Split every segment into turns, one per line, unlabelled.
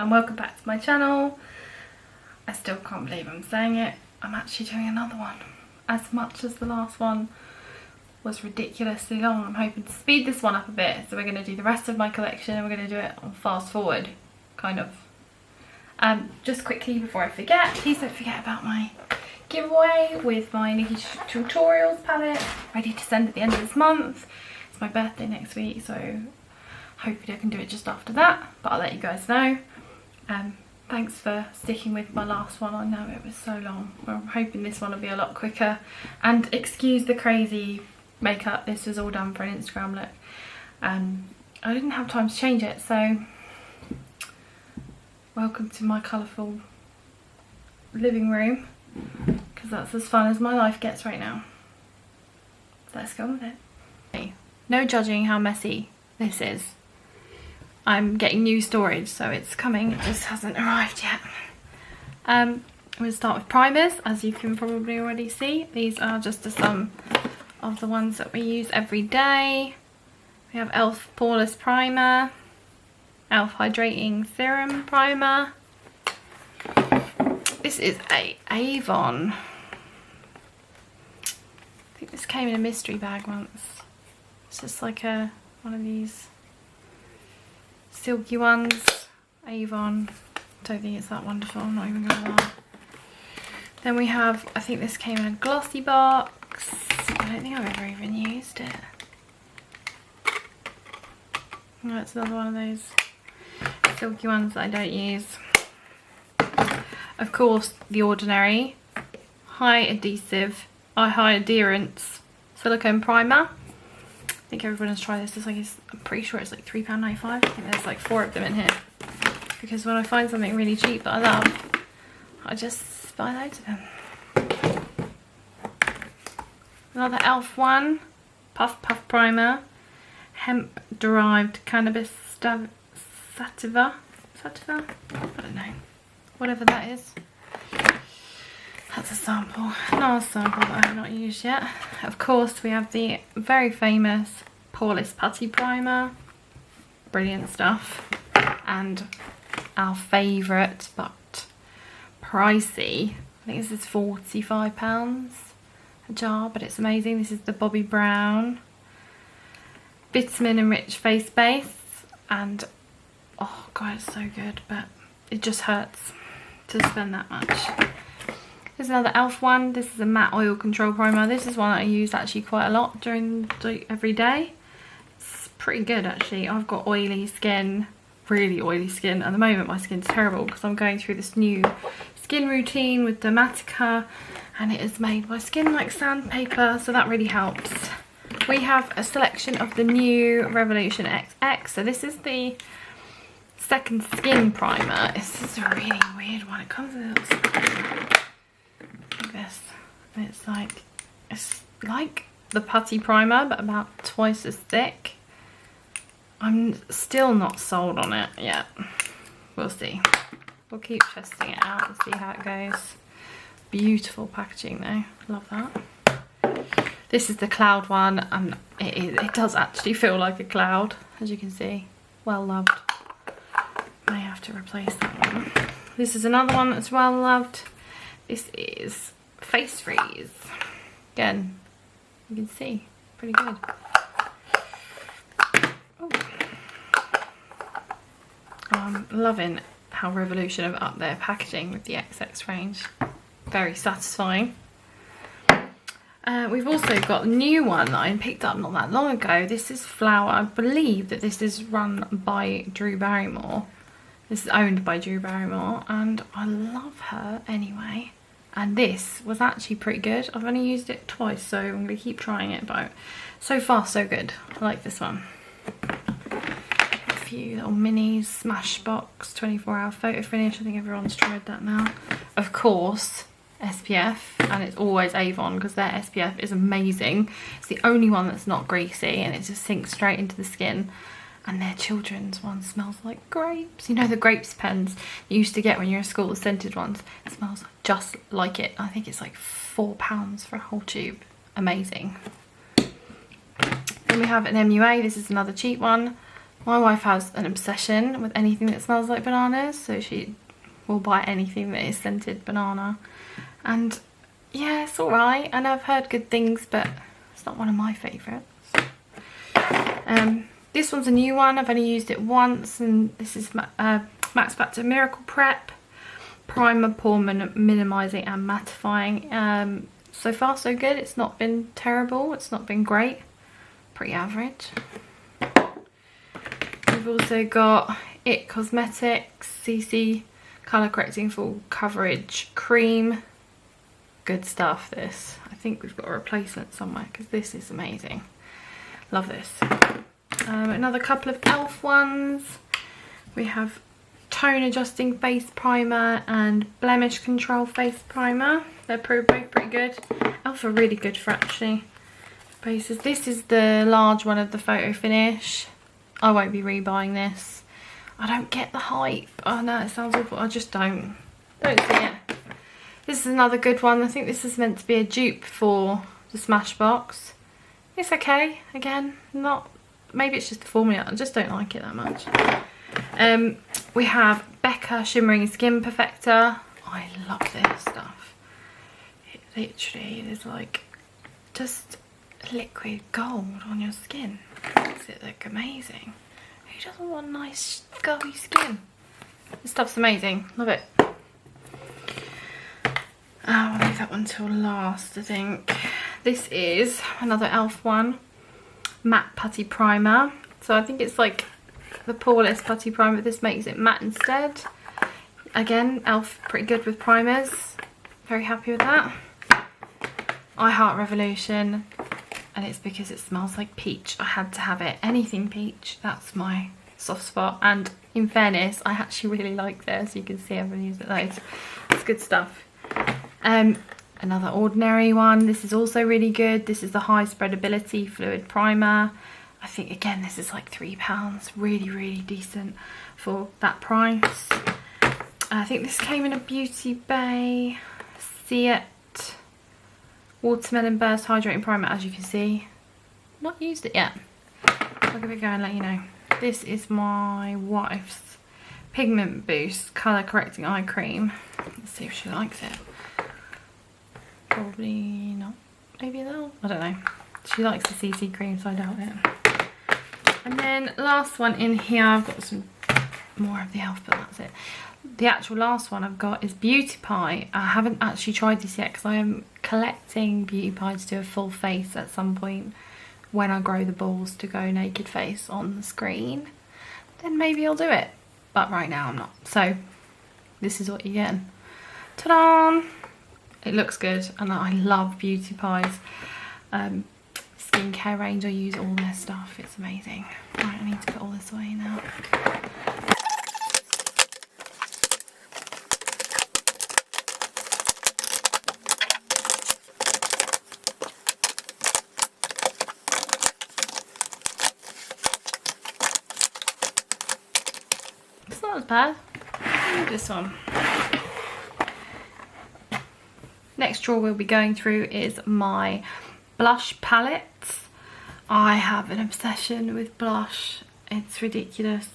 and welcome back to my channel. I still can't believe I'm saying it. I'm actually doing another one. As much as the last one was ridiculously long, I'm hoping to speed this one up a bit. So we're going to do the rest of my collection and we're going to do it on fast forward, kind of. Just quickly before I forget, please don't forget about my giveaway with my Nikki Tutorials palette, ready to send at the end of this month. It's my birthday next week, so hopefully I can do it just after that, but I'll let you guys know. Thanks for sticking with my last one. I know it was so long. Well, I'm hoping this one will be a lot quicker. And excuse the crazy makeup, this was all done for an Instagram look. I didn't have time to change it, so welcome to my colourful living room, because that's as fun as my life gets right now. Let's go with it. Okay. No judging how messy this is. I'm getting new storage, so it's coming, it just hasn't arrived yet. I'm going to start with primers, as you can probably already see. These are just some of the ones that we use every day. We have e.l.f. Poreless Primer, e.l.f. Hydrating Serum Primer. This is a Avon. I think this came in a mystery bag once. It's just like one of these silky ones. Avon. Don't think it's that wonderful, I'm not even gonna lie. Then we have, I think this came in a glossy box. I don't think I've ever even used it. No, it's another one of those silky ones that I don't use. Of course, The Ordinary high adherence silicone primer. I think everyone has tried this. I'm pretty sure it's like £3.95. I think there's like 4 of them in here, because when I find something really cheap that I love, I just buy loads of them. Another e.l.f. one, Puff Primer, hemp derived cannabis sativa. I don't know, whatever that is. That's a sample, another sample that I have not used yet. Of course, we have the very famous Poreless Putty Primer. Brilliant stuff. And our favourite, but pricey, I think this is £45 a jar, but it's amazing. This is the Bobbi Brown Vitamin Enriched Face Base. And, oh god, it's so good, but it just hurts to spend that much. There's another e.l.f. one. This is a matte oil control primer. This is one that I use actually quite a lot during every day. It's pretty good actually. I've got oily skin, really oily skin. At the moment my skin's terrible because I'm going through this new skin routine with Dermatica, and it has made my skin like sandpaper, so that really helps. We have a selection of the new Revolution XX. So this is the second skin primer. This is a really weird one. It comes with a little like this, and it's like the putty primer but about twice as thick. I'm still not sold on it yet. We'll see. We'll keep testing it out and see how it goes. Beautiful packaging though, love that. This is the cloud one, and it does actually feel like a cloud, as you can see. Well loved. I have to replace that one. This is another one that's well loved. This is Face Freeze. Again, you can see, pretty good. Oh. I'm loving how Revolution have upped their packaging with the XX range. Very satisfying. We've also got a new one that I picked up not that long ago. This is Flower. I believe that this is run by Drew Barrymore. This is owned by Drew Barrymore, and I love her anyway. And this was actually pretty good. I've only used it twice, so I'm going to keep trying it, but so far so good. I like this one. A few little minis, Smashbox 24-hour photo finish. I think everyone's tried that now. Of course, SPF, and it's always Avon because their SPF is amazing. It's the only one that's not greasy, and it just sinks straight into the skin. And their children's one smells like grapes. You know the grapes pens you used to get when you were in school, the scented ones? It smells just like it. I think it's like £4 for a whole tube. Amazing. Then we have an MUA. This is another cheap one. My wife has an obsession with anything that smells like bananas, so she will buy anything that is scented banana. And yeah, it's alright. I know I've heard good things, but it's not one of my favourites. This one's a new one. I've only used it once, and this is Max Factor Miracle Prep Primer, Pore Minimising and Mattifying. So far so good. It's not been terrible, it's not been great, pretty average. We've also got IT Cosmetics CC Colour Correcting Full Coverage Cream. Good stuff, this. I think we've got a replacement somewhere because this is amazing. Love this. Another couple of e.l.f. ones. We have Tone Adjusting Face Primer and Blemish Control Face Primer. They're both pretty good. e.l.f. are really good for actually bases. This is the large one of the Photo Finish. I won't be rebuying this. I don't get the hype. Oh no, it sounds awful. I just don't see it. This is another good one. I think this is meant to be a dupe for the Smashbox. It's okay. Again, not. Maybe it's just the formula. I just don't like it that much. We have Becca Shimmering Skin Perfector. I love this stuff. It literally is like just liquid gold on your skin. Makes it look amazing. Who doesn't want nice glowy skin? This stuff's amazing. Love it. I'll leave that one till last, I think. This is another e.l.f. one. Matte Putty Primer. So I think it's like the poreless putty primer. This makes it matte instead. Again, e.l.f. pretty good with primers. Very happy with that. I Heart Revolution. And it's because it smells like peach. I had to have it. Anything peach, that's my soft spot. And in fairness, I actually really like this. You can see I've used it loads. It's good stuff. Another ordinary one. This is also really good. This is the High Spreadability Fluid Primer. I think again this is like £3. Really decent for that price. I think this came in a Beauty Bay See It Watermelon Burst Hydrating Primer, as you can see. Not used it yet. I'll give it a go and let you know. This is my wife's Pigment Boost Colour Correcting Eye Cream. Let's see if she likes it. Probably not. Maybe a little. I don't know. She likes the CC cream, so I doubt it. And then last one in here, I've got some more of the e.l.f. but that's it. The actual last one I've got is Beauty Pie. I haven't actually tried this yet because I am collecting Beauty Pie to do a full face at some point when I grow the balls to go naked face on the screen. Then maybe I'll do it. But right now I'm not. So this is what you're getting. Ta-da! It looks good, and I love Beauty Pie's skincare range. I use all their stuff. It's amazing. Right, I need to put all this away now. It's not as bad. Look at this one. Next drawer we'll be going through is my blush palettes. I have an obsession with blush. It's ridiculous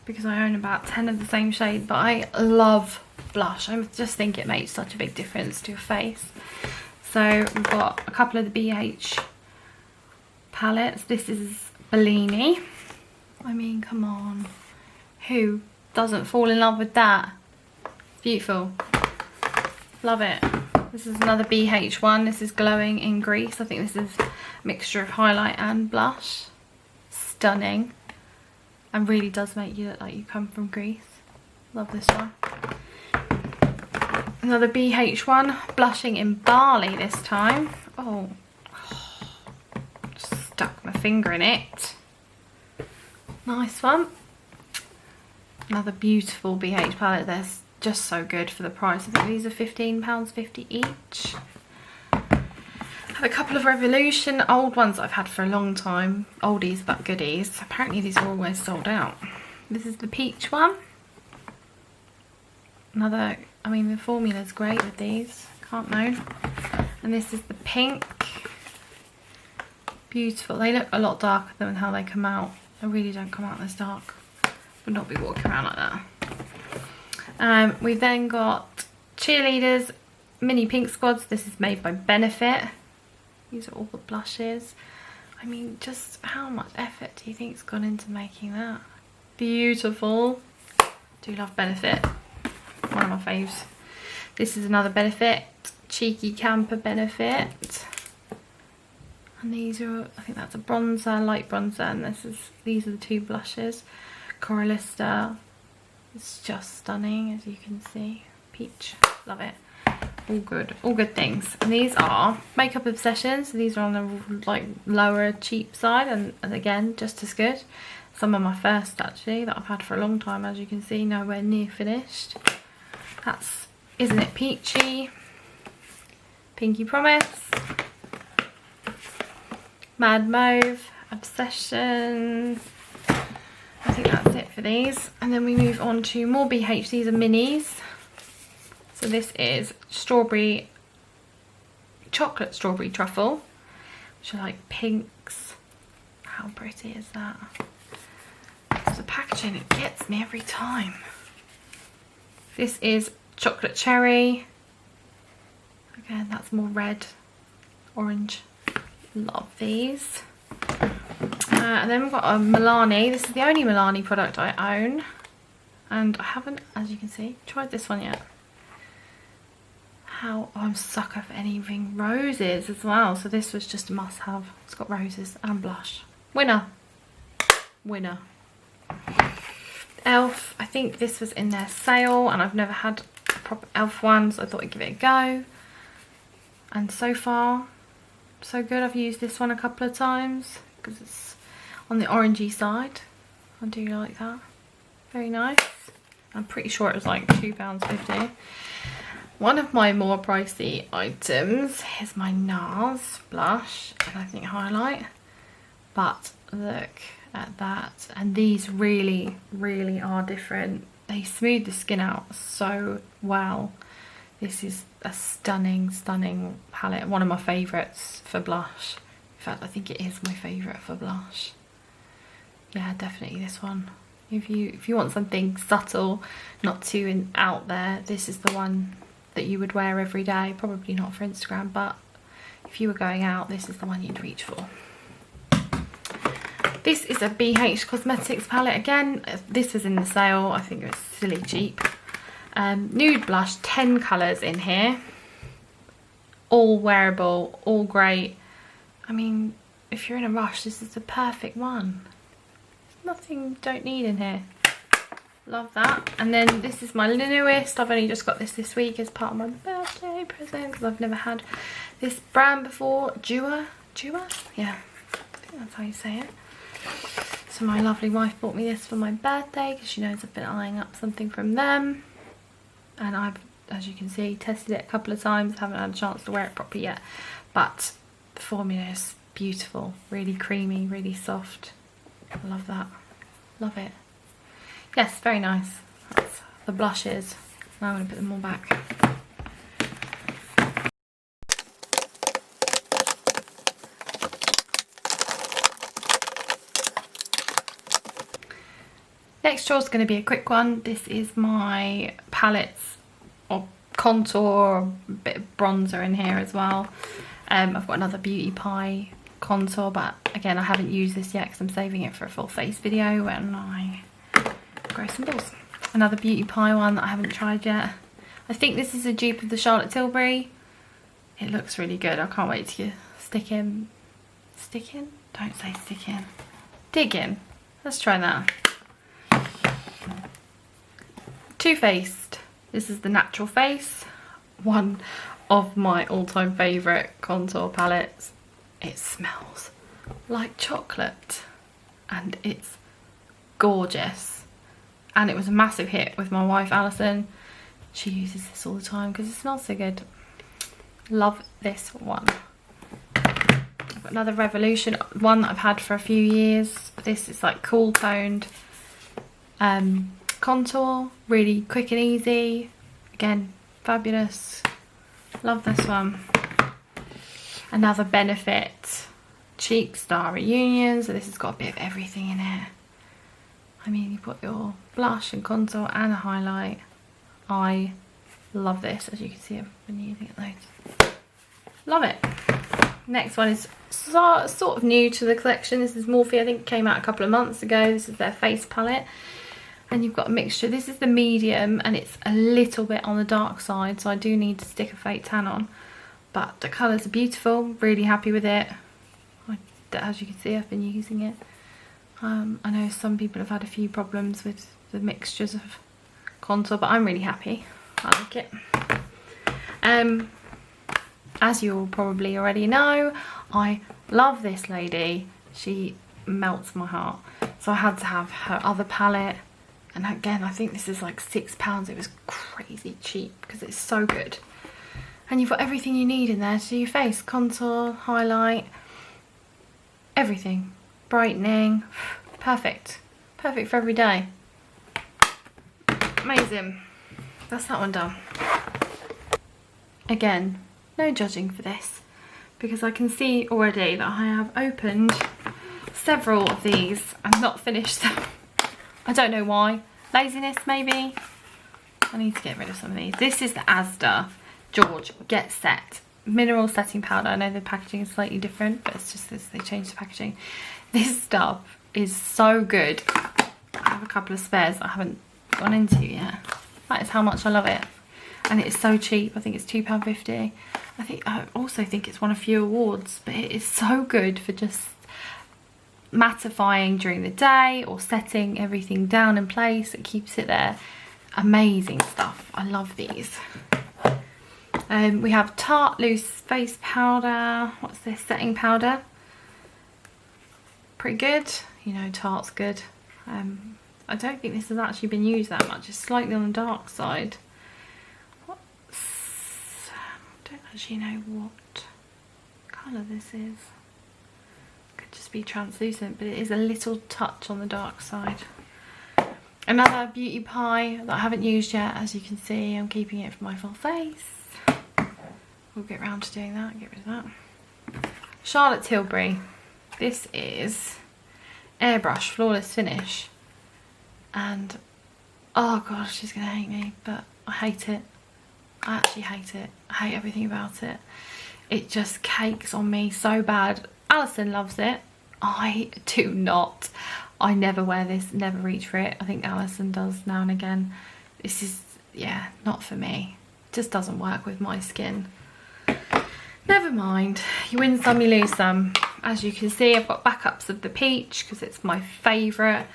because I own about 10 of the same shade, but I love blush. I just think it makes such a big difference to your face. So we've got a couple of the BH palettes. This is Bellini. I mean, come on. Who doesn't fall in love with that? It's beautiful. Love it. This is another BH one. This is Glowing in Grease. I think this is a mixture of highlight and blush. Stunning. And really does make you look like you come from Greece. Love this one. Another BH one. Blushing in Barley this time. Oh. Just stuck my finger in it. Nice one. Another beautiful BH palette. They're just so good for the price. I think these are £15.50 each. I have a couple of Revolution old ones I've had for a long time. Oldies but goodies. Apparently these are always sold out. This is the peach one. Another, I mean the formula's great with these. Can't moan. And this is the pink. Beautiful. They look a lot darker than how they come out. I really don't come out this dark. Would not be walking around like that. We've then got Cheerleaders Mini Pink Squads. This is made by Benefit. These are all the blushes. I mean, just how much effort do you think's gone into making that? Beautiful. Do love Benefit. One of my faves. This is another Benefit. Cheeky Camper Benefit. And these are, I think that's a bronzer, light bronzer, and these are the two blushes. Coralista. It's just stunning, as you can see. Peach. Love it. All good things. And these are Makeup Obsessions. So these are on the like lower cheap side, and again just as good. Some of my first actually that I've had for a long time, as you can see, nowhere near finished. That's Isn't It Peachy, Pinky Promise, Mad Mauve, Obsession. I think that's it for these. And then we move on to more BH. These are minis. So this is chocolate strawberry truffle, which are like pinks. How pretty is that? The packaging, it gets me every time. This is chocolate cherry. Again, that's more red, orange. Love these. And then we've got a Milani. This is the only Milani product I own, and I haven't, as you can see, tried this one yet. Oh, I'm a sucker for anything roses as well, so this was just a must-have. It's got roses and blush. Winner. Elf. I think this was in their sale, and I've never had a proper Elf one, so I thought I'd give it a go. And so far, so good. I've used this one a couple of times because it's on the orangey side. I do like that. Very nice. I'm pretty sure it was like £2.50. One of my more pricey items is my NARS blush and I think highlight. But look at that. And these really, really are different. They smooth the skin out so well. This is a stunning, stunning palette. One of my favourites for blush. In fact, I think it is my favourite for blush. Yeah, definitely this one. If you want something subtle, not too out there, this is the one that you would wear every day. Probably not for Instagram, but if you were going out, this is the one you'd reach for. This is a BH Cosmetics palette. Again, this was in the sale. I think it was silly cheap. Nude blush, 10 colours in here. All wearable, all great. I mean, if you're in a rush, this is the perfect one. There's nothing don't need in here. Love that. And then this is my newest. I've only just got this week as part of my birthday present because I've never had this brand before. Jua? Yeah, I think that's how you say it. So my lovely wife bought me this for my birthday because she knows I've been eyeing up something from them. And I've, as you can see, tested it a couple of times. Haven't had a chance to wear it properly yet. But the formula is beautiful. Really creamy, really soft. I love that. Love it. Yes, very nice. That's the blushes. Now I'm going to put them all back. Next drawer is going to be a quick one. This is my palettes of contour, a bit of bronzer in here as well. I've got another Beauty Pie contour, but again I haven't used this yet because I'm saving it for a full face video when I grow some balls. Another Beauty Pie one that I haven't tried yet. I think this is a dupe of the Charlotte Tilbury. It looks really good. I can't wait to stick in. Don't say stick in. Dig in. Let's try that. Too Faced. This is the Natural Face. One of my all-time favourite contour palettes. It smells like chocolate and it's gorgeous. And it was a massive hit with my wife Alison. She uses this all the time because it smells so good. Love this one. I've got another Revolution, one that I've had for a few years. This is like cool toned contour, really quick and easy. Again, fabulous. Love this one. Another Benefit Cheek Star Reunion. So this has got a bit of everything in it. I mean, you put your blush and contour and a highlight. I love this, as you can see, I've been using it loads. Love it. Next one is sort of new to the collection. This is Morphe, I think it came out a couple of months ago. This is their face palette. And you've got a mixture. This is the medium and it's a little bit on the dark side, so I do need to stick a fake tan on. But the colours are beautiful, really happy with it. As you can see, I've been using it. I know some people have had a few problems with the mixtures of contour, but I'm really happy. I like it. As you all probably already know, I love this lady. She melts my heart. So I had to have her other palette. And again, I think this is like £6. It was crazy cheap because it's so good. And you've got everything you need in there to do your face. Contour, highlight, everything. Brightening. Perfect. Perfect for every day. Amazing. That's that one done. Again, no judging for this, because I can see already that I have opened several of these and not finished them. I don't know why. Laziness, maybe? I need to get rid of some of these. This is the Asda George Get Set Mineral Setting Powder. I know the packaging is slightly different, but it's just this, they changed the packaging. This stuff is so good. I have a couple of spares that I haven't gone into yet. That is how much I love it. And it is so cheap. I think it's £2.50. I also think it's won a few awards, but it is so good for just mattifying during the day or setting everything down in place. It keeps it there. Amazing stuff. I love these. We have Tarte Loose Face Powder. What's this? Setting powder. Pretty good. You know, Tarte's good. I don't think this has actually been used that much. It's slightly on the dark side. I don't actually know what colour this is. Could just be translucent, but it is a little touch on the dark side. Another Beauty Pie that I haven't used yet. As you can see, I'm keeping it for my full face. We'll get round to doing that, get rid of that. Charlotte Tilbury. This is Airbrush Flawless Finish. And, oh gosh, she's going to hate me, but I hate it. I actually hate it. I hate everything about it. It just cakes on me so bad. Alison loves it. I do not. I never wear this, never reach for it. I think Alison does now and again. This is, yeah, not for me. It just doesn't work with my skin. Never mind. You win some, you lose some. As you can see, I've got backups of the peach because it's my favourite.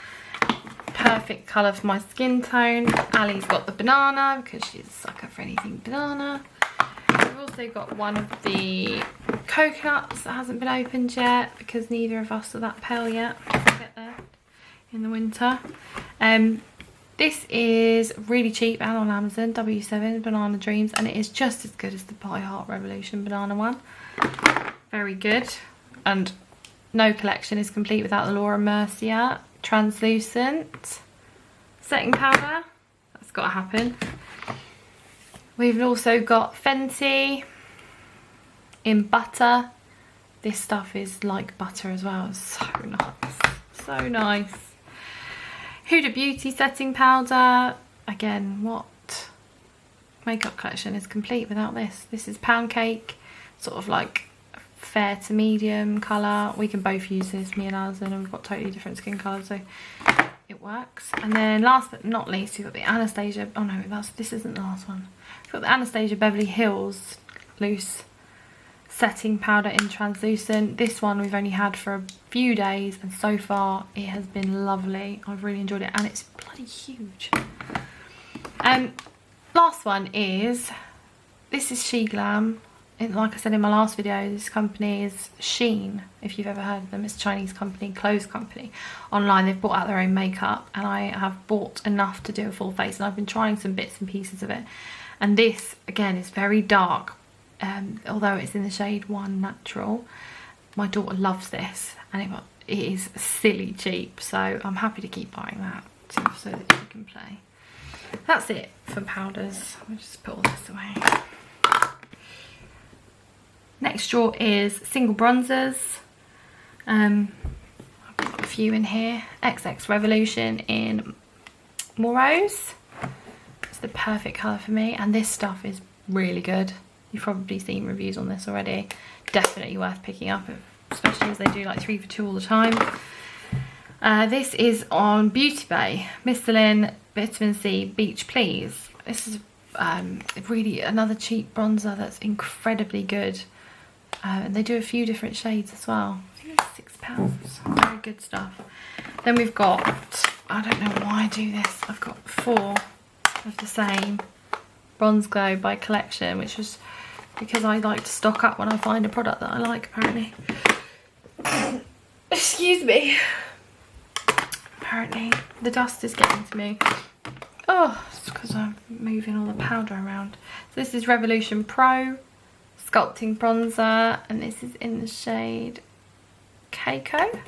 Perfect colour for my skin tone. Ali's got the banana because she's a sucker for anything banana. We've also got one of the coconuts that hasn't been opened yet because neither of us are that pale yet. We'll get there in the winter. This is really cheap and on Amazon, W7 Banana Dreams, and it is just as good as the By Heart Revolution banana one. Very good. And no collection is complete without the Laura Mercier translucent setting powder. That's got to happen. We've also got Fenty in butter. This stuff is like butter as well. It's so nice. So nice. Huda Beauty setting powder. Again, what makeup collection is complete without this? This is Pound Cake, sort of like fair to medium colour. We can both use this, me and Alison, and we've got totally different skin colours, so it works. And then last but not least, we've got the Anastasia, oh no, this isn't the last one. We've got the Anastasia Beverly Hills Loose setting powder in translucent. This one we've only had for a few days and so far it has been lovely. I've really enjoyed it and it's bloody huge. Last one is, this is She Glam. Like I said in my last video, this company is Shein, if you've ever heard of them. It's a Chinese company, clothes company. Online they've brought out their own makeup and I have bought enough to do a full face and I've been trying some bits and pieces of it. And this, again, is very dark. Although it's in the shade 1 Natural. My daughter loves this and it is silly cheap, so I'm happy to keep buying that so that she can play. That's it for powders. I'll just put all this away. Next drawer is single bronzers. I've got a few in here. XX Revolution in Morose. It's the perfect colour for me, and this stuff is really good. You've probably seen reviews on this already. Definitely worth picking up, especially as they do like 3 for 2 all the time. This is on Beauty Bay, Mistolin Vitamin C Beach Please. This is really another cheap bronzer that's incredibly good. And they do a few different shades as well. I think it's £6. Very good stuff. Then we've got, I don't know why I do this, I've got 4 of the same Bronze Glow by Collection, which is because I like to stock up when I find a product that I like, apparently. Excuse me. Apparently the dust is getting to me. Oh, it's because I'm moving all the powder around. So this is Revolution Pro Sculpting Bronzer, and this is in the shade Keiko.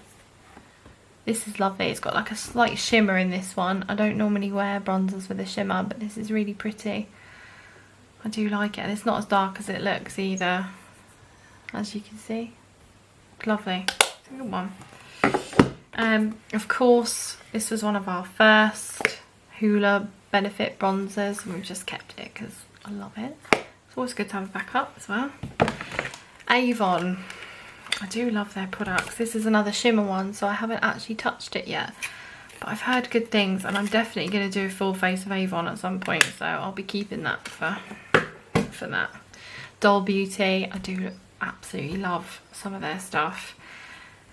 This is lovely. It's got like a slight shimmer in this one. I don't normally wear bronzers with a shimmer, but this is really pretty. I do like it, and it's not as dark as it looks either, as you can see. Lovely. It's a good one. Of course, this was one of our first Hoola Benefit bronzers, and we've just kept it because I love it. It's always good to have a backup as well. Avon. I do love their products. This is another shimmer one, so I haven't actually touched it yet. But I've heard good things, and I'm definitely going to do a full face of Avon at some point, so I'll be keeping that for that. Doll Beauty. I do absolutely love some of their stuff.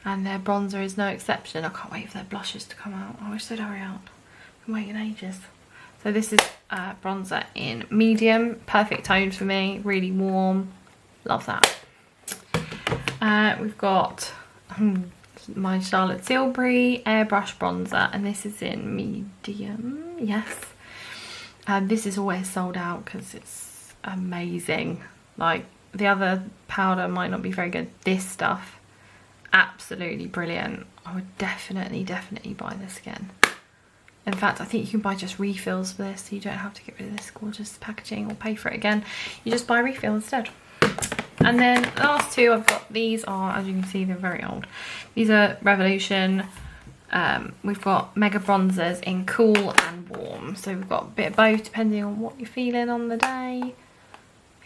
And their bronzer is no exception. I can't wait for their blushes to come out. I wish they'd hurry out. I've been waiting ages. So this is bronzer in medium. Perfect tone for me. Really warm. Love that. We've got my Charlotte Tilbury Airbrush Bronzer, and this is in medium. Yes. This is always sold out because it's amazing. Like, the other powder might not be very good. This stuff, absolutely brilliant. I would definitely buy this again. In fact, I think you can buy just refills for this, so you don't have to get rid of this gorgeous packaging or pay for it again. You just buy a refill instead. And then the last two I've got, these are, as you can see, they're very old. These are Revolution. We've got Mega Bronzers in Cool and Warm. So we've got a bit of both depending on what you're feeling on the day.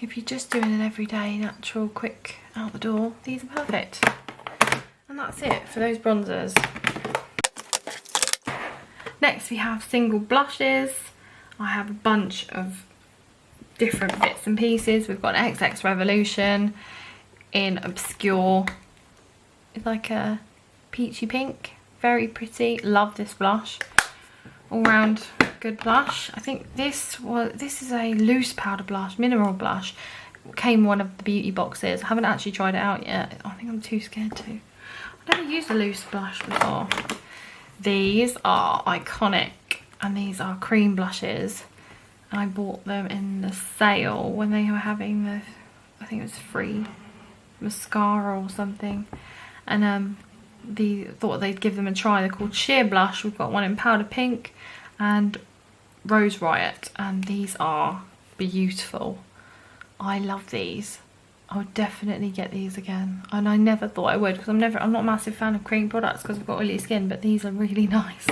If you're just doing an everyday, natural, quick, out the door, these are perfect. And that's it for those bronzers. Next we have single blushes. I have a bunch of different bits and pieces. We've got an XX Revolution in Obscure. It's like a peachy pink. Very pretty. Love this blush. All round good blush. I think this is a loose powder blush, mineral blush. Came in one of the beauty boxes. I haven't actually tried it out yet. I think I'm too scared to. I've never used a loose blush before. These are iconic, and these are cream blushes. And I bought them in the sale when they were having the, I think it was free mascara or something. And thought they'd give them a try. They're called Sheer Blush. We've got one in Powder Pink and Rose Riot, and these are beautiful. I love these. I would definitely get these again, and I never thought I would because I'm not a massive fan of cream products because I've got oily skin, but these are really nice.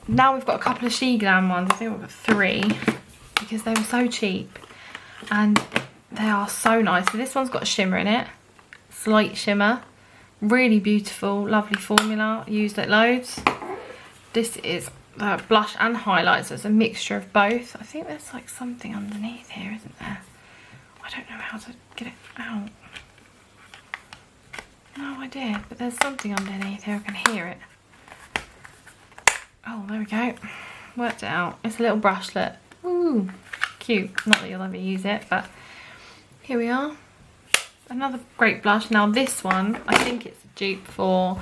Now we've got a couple of She Glam ones. I think we've got 3 because they were so cheap and they are so nice. So this one's got a shimmer in it, slight shimmer, really beautiful, lovely formula, used it loads. This is blush and highlight, so it's a mixture of both. I think there's like something underneath here, isn't there? I don't know how to get it out. No idea, but there's something underneath here. I can hear it. Oh, there we go. Worked it out. It's a little brushlet. Ooh, cute. Not that you'll ever use it, but here we are. Another great blush. Now this one, I think it's a dupe for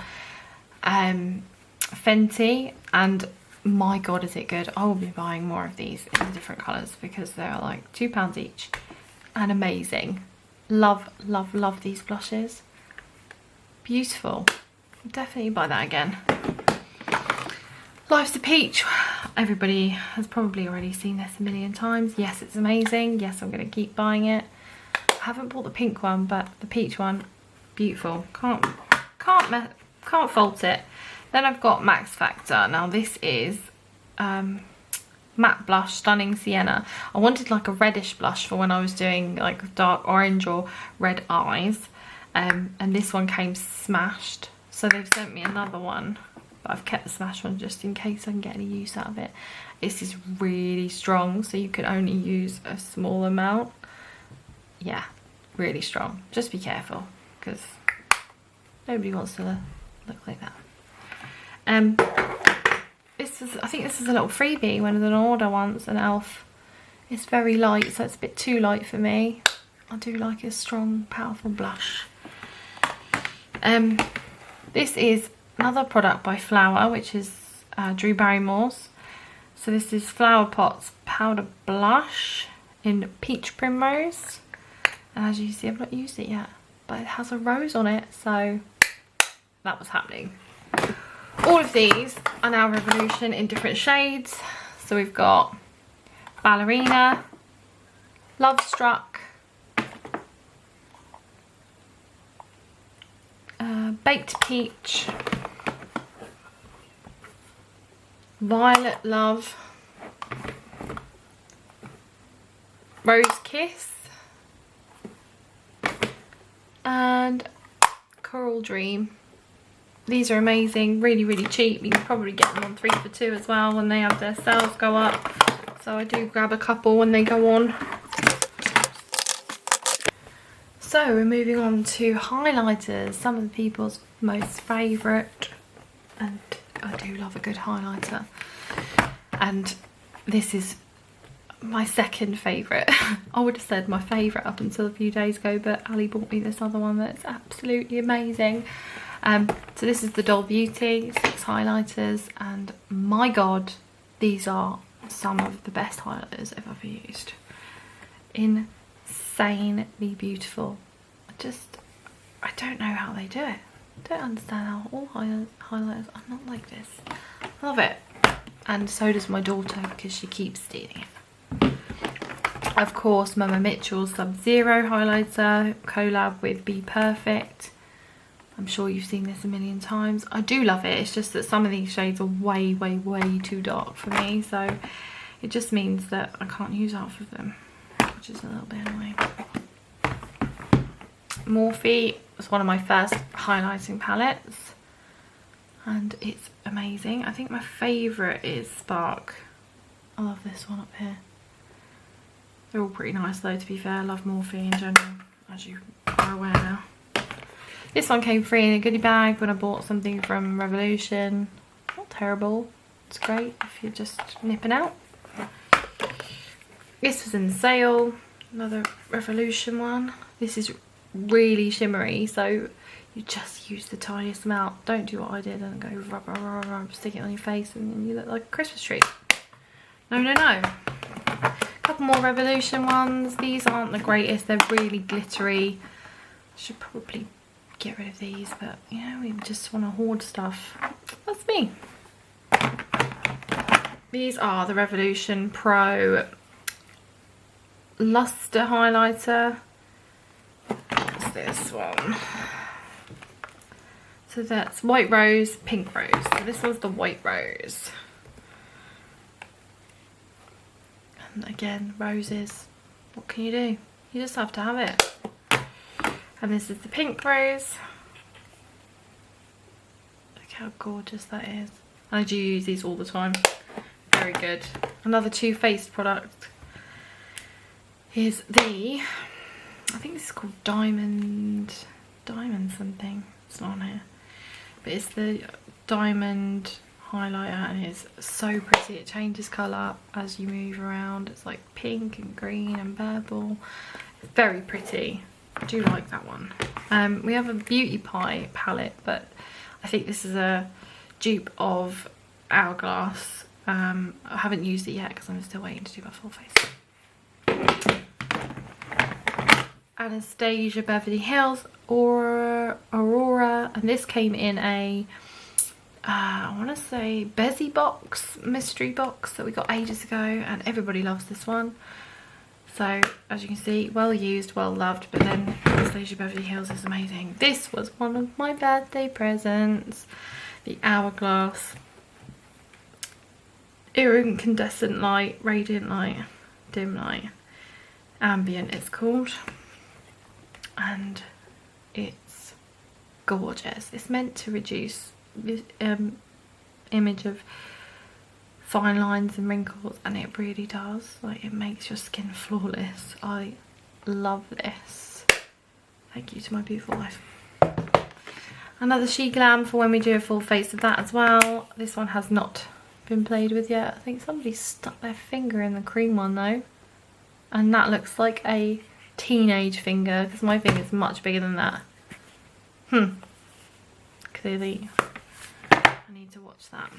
Fenty, and my god is it good. I will be buying more of these in different colours because they're like £2 each and amazing. Love these blushes. Beautiful. Definitely buy that again. Life's a Peach. Everybody has probably already seen this a million times. Yes, it's amazing. Yes, I'm going to keep buying it. I haven't bought the pink one, but the peach one, beautiful. Can't fault it. Then I've got Max Factor. Now this is matte blush, Stunning Sienna. I wanted like a reddish blush for when I was doing like dark orange or red eyes, and this one came smashed, so they've sent me another one, but I've kept the smashed one just in case I can get any use out of it. This is really strong, so you can only use a small amount. Yeah, really strong. Just be careful, because nobody wants to look like that. I think this is a little freebie when there's an order once, an e.l.f. It's very light, so it's a bit too light for me. I do like a strong, powerful blush. This is another product by Flower, which is Drew Barrymore's. So this is Flower Pot's Powder Blush in Peach Primrose. And as you see, I've not used it yet, but it has a rose on it, so that was happening. All of these are now Revolution in different shades. So we've got Ballerina, Love Struck, Baked Peach, Violet Love, Rose Kiss, and Coral Dream. These are amazing, really, really cheap. You can probably get them on 3 for 2 as well when they have their sales go up. So I do grab a couple when they go on. So we're moving on to highlighters, some of the people's most favourite. And I do love a good highlighter. And this is my second favourite. I would have said my favourite up until a few days ago, but Ali bought me this other one that's absolutely amazing. So this is the Doll Beauty 6 highlighters, and my god, these are some of the best highlighters I've ever used. Insanely beautiful. I don't know how they do it. I don't understand how all highlighters are not like this. Love it. And so does my daughter, because she keeps stealing it. Of course, Mama Mitchell's Sub-Zero highlighter, collab with Be Perfect. I'm sure you've seen this a million times. I do love it. It's just that some of these shades are way, way, way too dark for me. So it just means that I can't use half of them, which is a little bit annoying. Morphe was one of my first highlighting palettes, and it's amazing. I think my favourite is Spark. I love this one up here. They're all pretty nice though, to be fair. I love Morphe in general, as you are aware now. This one came free in a goodie bag when I bought something from Revolution. Not terrible. It's great if you're just nipping out. This was in sale. Another Revolution one. This is really shimmery, so you just use the tiniest amount. Don't do what I did and go rub, rub, rub, rub, stick it on your face and then you look like a Christmas tree. No, no, no. A couple more Revolution ones. These aren't the greatest. They're really glittery. I should probably get rid of these, but you know, we just want to hoard stuff. That's me. These are the Revolution Pro Luster highlighter. What's this one? So that's White Rose, Pink Rose. So this one's the White Rose. And again, roses. What can you do? You just have to have it. And this is the Pink Rose. Look how gorgeous that is. I do use these all the time. Very good. Another Too Faced product is the, I think this is called Diamond something. It's not on here. But it's the Diamond highlighter, and it's so pretty. It changes colour as you move around. It's like pink and green and purple. It's very pretty. I do like that one. We have a Beauty Pie palette, but I think this is a dupe of Hourglass. I haven't used it yet because I'm still waiting to do my full face. Anastasia Beverly Hills Aurora, and this came in a I want to say Bezzy box, mystery box that we got ages ago, and everybody loves this one. So as you can see, well used, well loved, but then Anastasia Beverly Hills is amazing. This was one of my birthday presents. The Hourglass Incandescent Light, Radiant Light, Dim Light, Ambient it's called. And it's gorgeous. It's meant to reduce this image of fine lines and wrinkles, and it really does. Like, it makes your skin flawless. I love this. Thank you to my beautiful wife. Another She Glam for when we do a full face of that as well. This one has not been played with yet. I think somebody stuck their finger in the cream one though, and that looks like a teenage finger because my finger is much bigger than that. Clearly I need to watch that.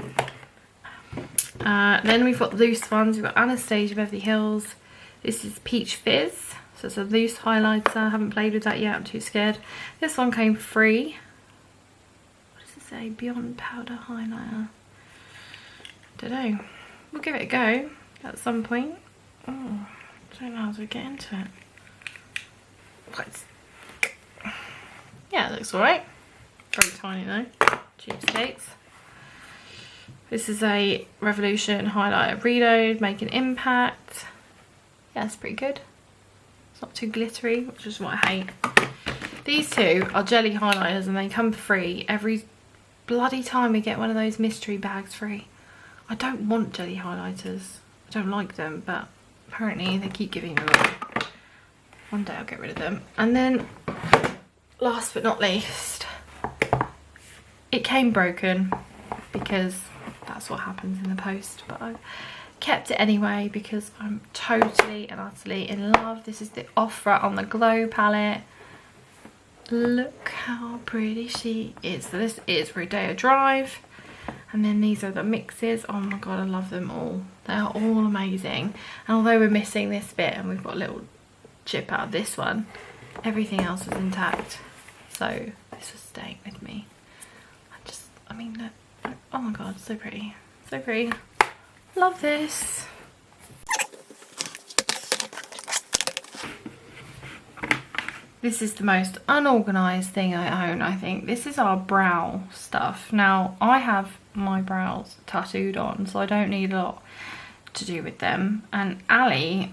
Then we've got loose ones. We've got Anastasia Beverly Hills. This is Peach Fizz, so it's a loose highlighter. I haven't played with that yet, I'm too scared. This one came free. What does it say? Beyond Powder Highlighter. Don't know. We'll give it a go at some point. Oh, I don't know how to get into it. Yeah, it looks alright. Very tiny though. Cheapskates. This is a Revolution highlighter reload, Make an Impact. Yeah, it's pretty good. It's not too glittery, which is what I hate. These two are jelly highlighters and they come free every bloody time we get one of those mystery bags free. I don't want jelly highlighters. I don't like them, but apparently they keep giving them away. One day I'll get rid of them. And then, last but not least, it came broken because that's what happens in the post, but I've kept it anyway because I'm totally and utterly in love. This is the Ofra on the Glow palette. Look how pretty she is. So this is Rodeo Drive, and then these are the mixes. Oh my god, I love them all. They are all amazing. And although we're missing this bit and we've got a little chip out of this one, everything else is intact. So this was staying with me. I mean, look. Oh my god, so pretty. So pretty. Love this. This is the most unorganised thing I own, I think. This is our brow stuff. Now, I have my brows tattooed on, so I don't need a lot to do with them. And Ali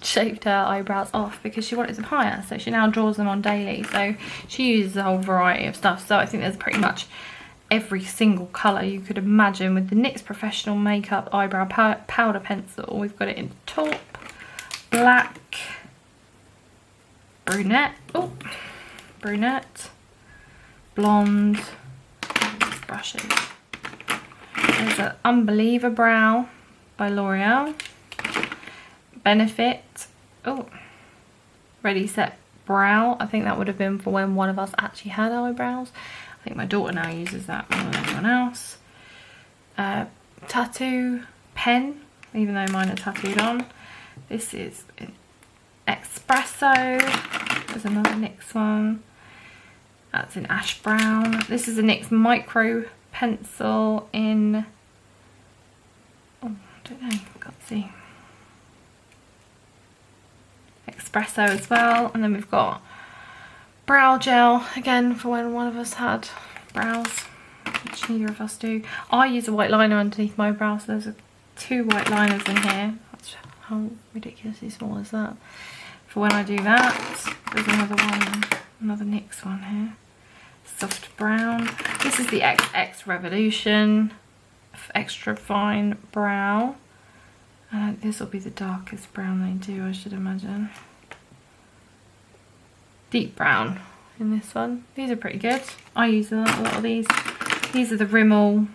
shaved her eyebrows off because she wanted them higher, so she now draws them on daily. So she uses a whole variety of stuff. So I think there's pretty much every single colour you could imagine with the NYX Professional Makeup Eyebrow Powder Pencil. We've got it in taupe, black, brunette, blonde, brushes. There's an Unbeliever Brow by L'Oreal, Benefit, Ready Set Brow. I think that would have been for when one of us actually had eyebrows. I think my daughter now uses that more than anyone else. Tattoo pen, even though mine are tattooed on. This is Espresso. There's another NYX one. That's in Ash Brown. This is a NYX Micro Pencil in, I don't know, can't see. Espresso as well. And then we've got brow gel, again for when one of us had brows, which neither of us do. I use a white liner underneath my brows, so there's 2 white liners in here. That's how ridiculously small is that? For when I do that. There's another one, another NYX one here. Soft brown. This is the XX Revolution Extra Fine Brow. This will be the darkest brown they do, I should imagine. Deep brown in this one. These are pretty good. I use a lot of these. These are the Rimmel,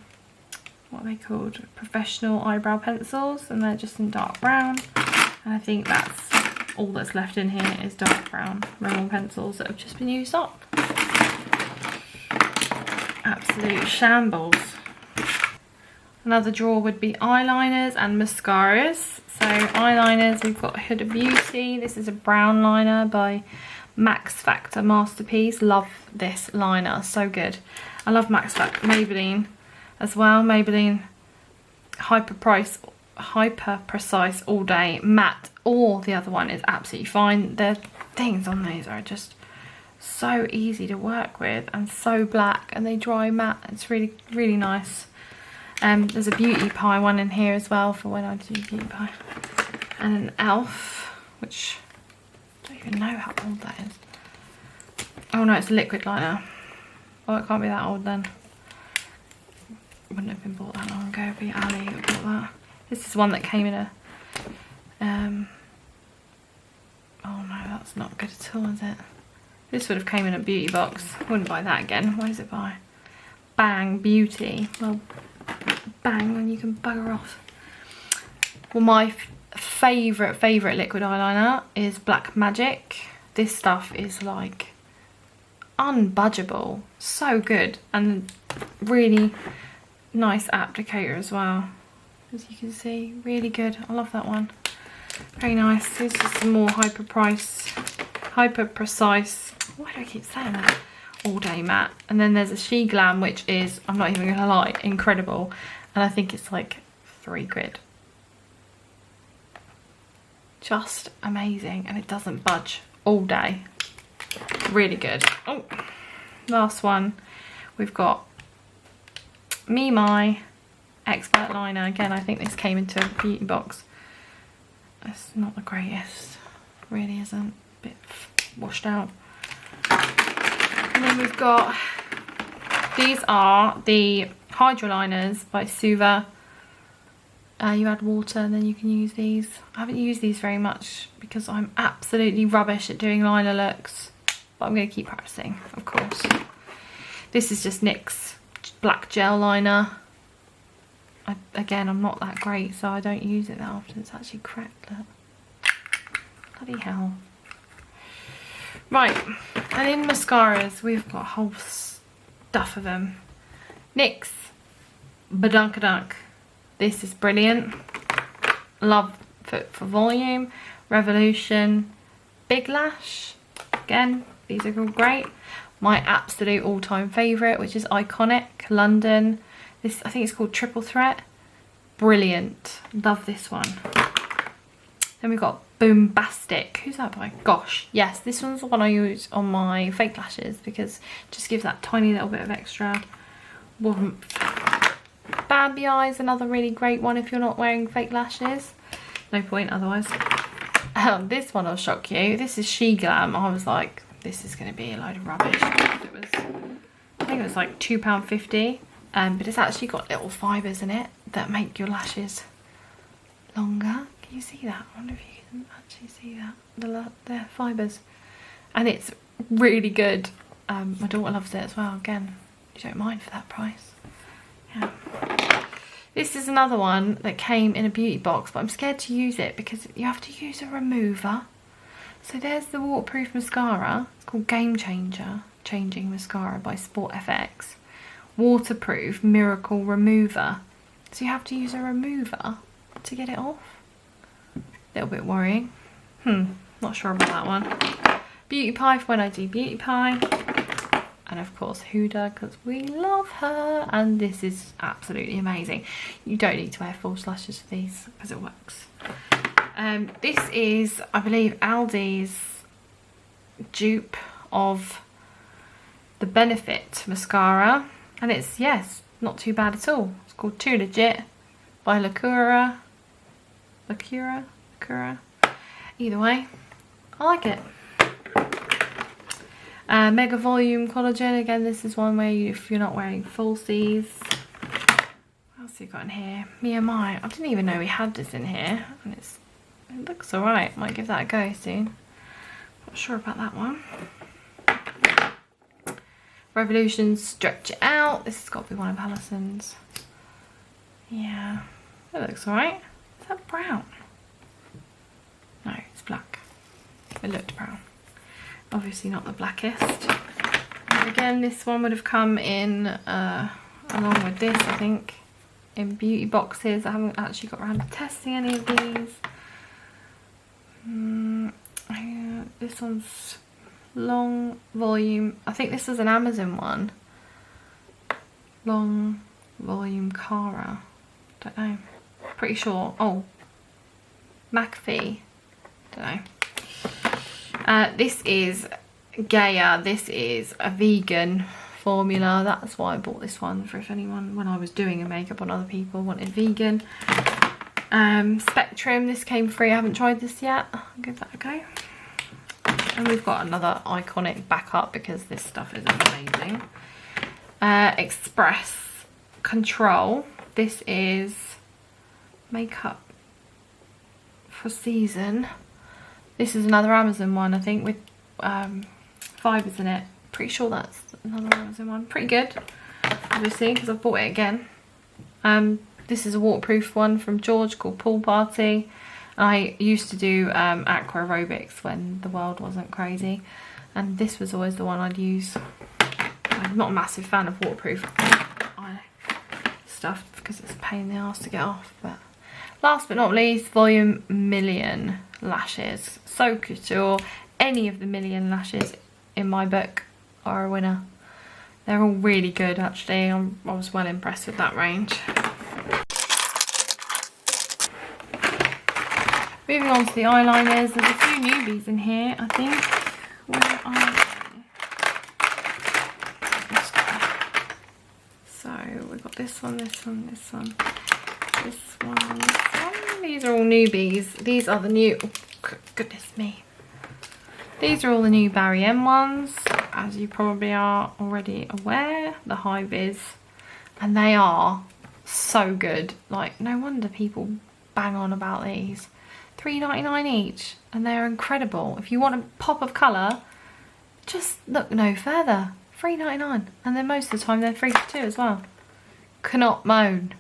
what are they called? Professional Eyebrow Pencils, and they're just in dark brown. And I think that's all that's left in here is dark brown Rimmel pencils that have just been used up. Absolute shambles. Another drawer would be eyeliners and mascaras. So eyeliners, we've got Huda Beauty. This is a brown liner by Max Factor Masterpiece. Love this liner, so good. I love Max Factor. Maybelline as well. Maybelline Hyper Precise All Day Matte or the other one is absolutely fine. The things on these are just so easy to work with and so black, and they dry matte. It's really, really nice. There's a Beauty Pie one in here as well for when I do Beauty Pie. And an Elf, which I don't even know how old that is. Oh no, it's a liquid liner. Oh, it can't be that old then. Wouldn't have been bought that long ago. It'd be Ali that bought that. This is one that came in a... oh no, that's not good at all, is it? This would have came in a beauty box. Wouldn't buy that again. Where does it buy? Bang Beauty. Well, bang, and you can bugger off. Well, my favourite liquid eyeliner is Black Magic. This stuff is like unbudgeable. So good, and really nice applicator as well. As you can see, really good. I love that one. Very nice. This is some more hyper precise. Why do I keep saying that? All Day Matte. And then there's a She Glam, which is, I'm not even gonna lie, incredible. And I think it's like £3. Just amazing, and it doesn't budge all day. Really good. Oh, last one. We've got Me My Expert Liner. Again, I think this came into a beauty box. It's not the greatest, really isn't. A bit washed out. And then we've got, these are the Hydro Liners by Suva. You add water and then you can use these. I haven't used these very much because I'm absolutely rubbish at doing liner looks, but I'm going to keep practicing, of course. This is just NYX black gel liner. Again, I'm not that great, so I don't use it that often. It's actually cracked, look. Bloody hell. Right, and in mascaras, we've got a whole stuff of them. NYX Badunkadunk. This is brilliant. Love for volume. Revolution. Big Lash. Again, these are all great. My absolute all-time favourite, which is Iconic London. This, I think it's called Triple Threat. Brilliant. Love this one. Then we've got Boombastic. Who's that by? Gosh. Yes, this one's the one I use on my fake lashes because it just gives that tiny little bit of extra warmth. Bambi Eyes, another really great one if you're not wearing fake lashes. No point otherwise. This one will shock you. This is She Glam. I was like, this is going to be a load of rubbish. It was, I think it was like £2.50. But it's actually got little fibres in it that make your lashes longer. Can you see that? I wonder if you can actually see that. The fibres. And it's really good. My daughter loves it as well. Again, you don't mind for that price. Yeah. This is another one that came in a beauty box, but I'm scared to use it because you have to use a remover. So there's the waterproof mascara. It's called Game Changer. Changing Mascara by Sport FX. Waterproof Miracle Remover. So you have to use a remover to get it off. A little bit worrying. Not sure about that one. Beauty Pie for when I do Beauty Pie. And of course Huda, because we love her. And this is absolutely amazing. You don't need to wear false lashes for these because it works. This is, I believe, Aldi's dupe of the Benefit mascara. And it's, yes, not too bad at all. It's called Too Legit by Lacura. Either way, I like it. Mega Volume Collagen. Again, this is one where if you're not wearing falsies. What else have you got in here? Mia Mai. I didn't even know we had this in here. And it looks alright. Might give that a go soon. Not sure about that one. Revolution Stretch It Out. This has got to be one of Alison's. Yeah, that looks alright. Is that brown? No, it's black. It looked brown. Obviously not the blackest. And again, this one would have come in along with this, I think, in beauty boxes. I haven't actually got around to testing any of these. This one's Long Volume. I think this is an Amazon one. Long Volume Cara. Don't know. Pretty sure. Oh, McAfee don't know. This is Gaia. This is a vegan formula. That's why I bought this one, for if anyone, when I was doing a makeup on other people, wanted vegan. Spectrum, this came free. I haven't tried this yet. I'll give that a go. And we've got another iconic backup because this stuff is amazing. Express Control. This is makeup for season. This is another Amazon one, I think, with fibres in it. Pretty sure that's another Amazon one. Pretty good, obviously, because I've bought it again. This is a waterproof one from George called Pool Party. I used to do aqua aerobics when the world wasn't crazy, and this was always the one I'd use. I'm not a massive fan of waterproof stuff because it's a pain in the arse to get off. But last but not least, Volume Million lashes. So couture. Any of the Million lashes in my book are a winner. They're all really good, actually. I was well impressed with that range. Moving on to the eyeliners, there's a few newbies in here, I think. Where are they? So we've got this one, this one, this one, this one, this one. These are all newbies. These are the new, oh, goodness me. These are all the new Barry M ones, as you probably are already aware, the high vis. And they are so good. Like, no wonder people bang on about these. $3.99 each, and they're incredible. If you want a pop of colour, just look no further. $3.99, and then most of the time they're free too as well. Cannot moan.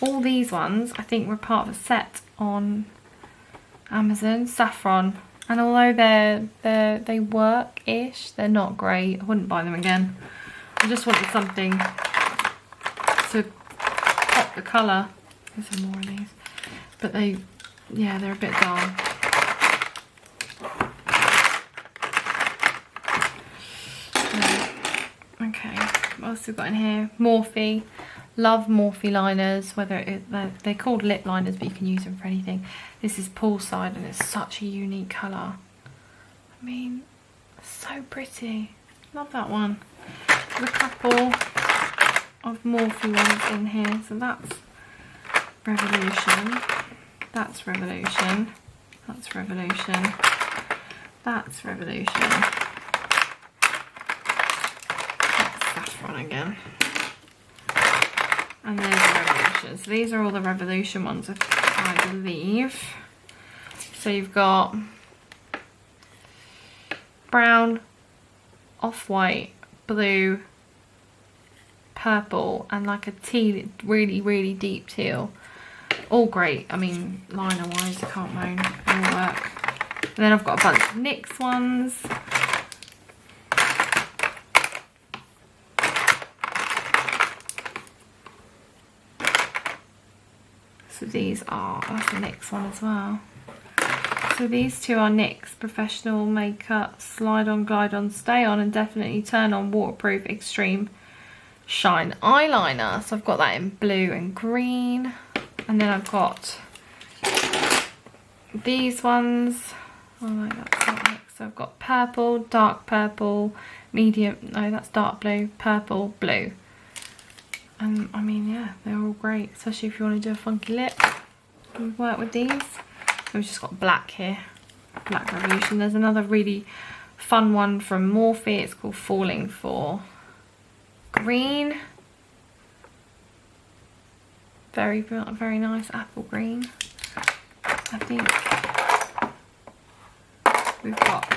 All these ones I think were part of a set on Amazon, Saffron, and although they work-ish, they're not great. I wouldn't buy them again. I just wanted something to pop the colour. There's some more of these, but yeah, they're a bit dull. Okay, what else have we got in here? Morphe. Love Morphe liners, whether they're called lip liners, but you can use them for anything. This is Poolside, and it's such a unique colour. I mean, so pretty. Love that one. There's a couple of Morphe ones in here. So that's Revolution. That's Revolution. That's Revolution. That's Revolution. That's Saffron again. And there's the Revolution. So these are all the Revolution ones, I believe. So you've got brown, off-white, blue, purple, and like a teal, really, really deep teal. All great. I mean, liner-wise, I can't moan. They all work. And then I've got a bunch of NYX ones. So these are, that's a NYX one as well. So these two are NYX Professional Makeup Slide On, Glide On, Stay On, and Definitely Turn On Waterproof Extreme Shine Eyeliner. So I've got that in blue and green. And then I've got these ones. Oh no, that's not NYX. So I've got purple, dark purple, medium, no, that's dark blue, purple, blue. And I mean, yeah, they're all great, especially if you want to do a funky lip. You work with these. We've just got black here, Black Revolution. There's another really fun one from Morphe. It's called Falling For Green. Very, very nice apple green. I think we've got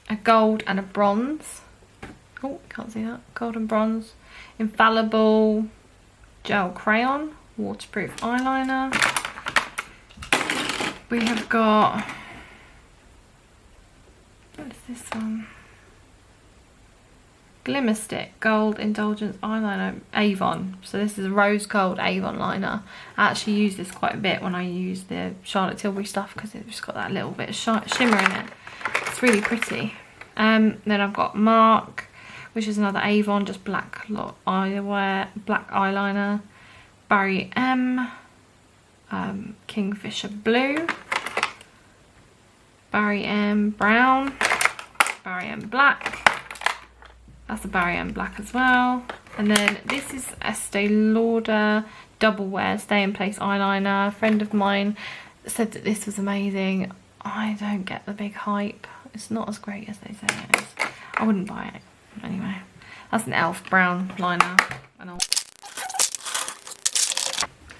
a gold and a bronze. Oh, can't see that. Gold and bronze. Infallible gel crayon, waterproof eyeliner. We have got, what is this one? Glimmer Stick Gold Indulgence Eyeliner, Avon. So this is a rose gold Avon liner. I actually use this quite a bit when I use the Charlotte Tilbury stuff because it's just got that little bit of shimmer in it. It's really pretty. Then I've got Mark, which is another Avon, just black eyewear, black eyeliner. Barry M, Kingfisher Blue, Barry M Brown, Barry M Black. That's a Barry M Black as well. And then this is Estee Lauder Double Wear Stay in Place eyeliner. A friend of mine said that this was amazing. I don't get the big hype. It's not as great as they say it is. I wouldn't buy it. Anyway, that's an e.l.f. brown liner.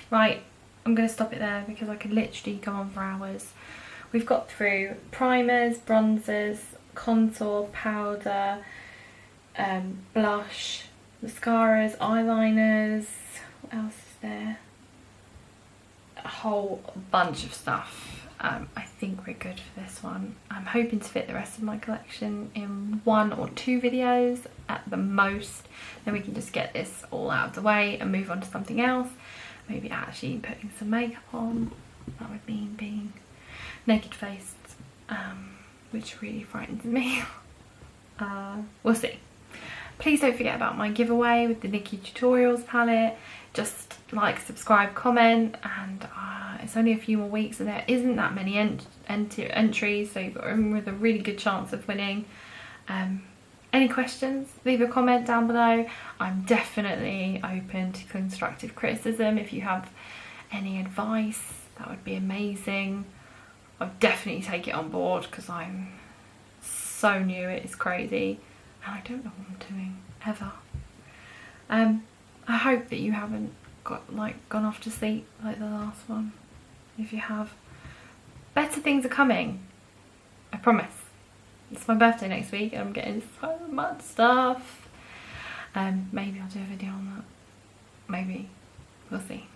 Right, I'm going to stop it there because I could literally go on for hours. We've got through primers, bronzers, contour, powder, blush, mascaras, eyeliners. What else is there? A whole bunch of stuff. I think we're good for this one. I'm hoping to fit the rest of my collection in 1 or 2 videos at the most. Then we can just get this all out of the way and move on to something else. Maybe actually putting some makeup on. That would mean being naked faced, which really frightens me. We'll see. Please don't forget about my giveaway with the Nikkie Tutorials palette. Just like, subscribe, comment, and it's only a few more weeks and there isn't that many entries, so you've got in with a really good chance of winning. Any questions, leave a comment down below. I'm definitely open to constructive criticism. If you have any advice, that would be amazing. I'll definitely take it on board because I'm so new, it's crazy and I don't know what I'm doing ever. I hope that you haven't gone off to sleep like the last one. If you have, better things are coming, I promise. It's my birthday next week and I'm getting so much stuff. Maybe I'll do a video on that. Maybe. We'll see.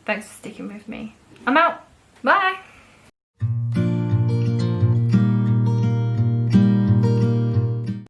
Thanks for sticking with me. I'm out. Bye.